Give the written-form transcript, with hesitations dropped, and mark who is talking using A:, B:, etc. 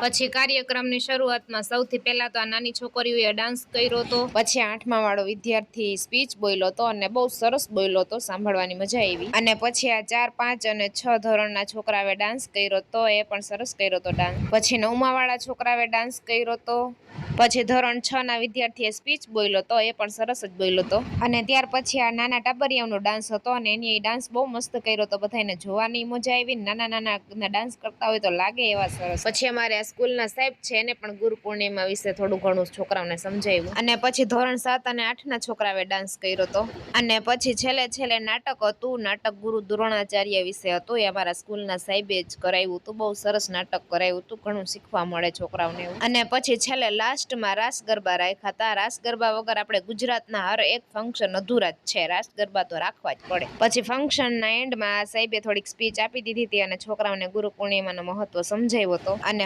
A: પછી કાર્યક્રમની શરૂઆતમાં સૌથી પહેલા તો આ નાની છોકરીઓએ ડાન્સ કર્યો હતો। પછી 8મા વાળો વિદ્યાર્થી સ્પીચ બોલ્યો હતો અને બહુ સરસ બોલ્યો હતો, સાંભળવાની મજા આવી। અને પછી આ 4, 5 અને 6 ધોરણના છોકરાએ ડાન્સ કર્યો હતો, એ પણ સરસ કર્યો હતો ડાન્સ। પછી 9મા વાળા છોકરાએ ડાન્સ કર્યો હતો। પછી ધોરણ 6 ના વિદ્યાર્થીએ સ્પીચ બોલ્યો હતો, એ પણ સરસ જ બોલ્યો હતો। અને ત્યાર પછી આ નાના ટાબરિયાનો ડાન્સ હતો અને એની ડાન્સ બહુ મસ્ત કર્યો હતો, બધાને જોવાની મજા આવી। નાના નાના ડાન્સ કરતા હોય તો લાગે એવા સરસ। પછી અમારે સ્કૂલના સાહેબ છે, એને પણ ગુરુ પૂર્ણિમા વિશે થોડું ઘણું છોકરાઓને સમજાવ્યું। અને પછી ધોરણ 7 અને 8 ના છોકરાએ ડાન્સ કર્યો હતો। અને પછી છેલ્લે નાટક હતું, નાટક ગુરુ દ્રોણાચાર્ય વિશે હતું, એ અમારા સ્કૂલના સાહેબે જ કરાવ્યું હતું, બહુ સરસ નાટક કરાવ્યું હતું, ઘણું શીખવા મળે છોકરાઓને। અને પછી છેલ્લે લાસ્ટમાં રાસ ગરબા રાખ્યા હતા। રાસ ગરબા વગર આપણે ગુજરાતના હર એક ફંક્શન અધૂરા જ છે, રાસ ગરબા તો રાખવા જ પડે। પછી ફંક્શનના એન્ડમાં સાહેબે થોડીક સ્પીચ આપી દીધી હતી અને છોકરાઓને ગુરુ પૂર્ણિમાનો મહત્વ સમજાવ્યો હતો। અને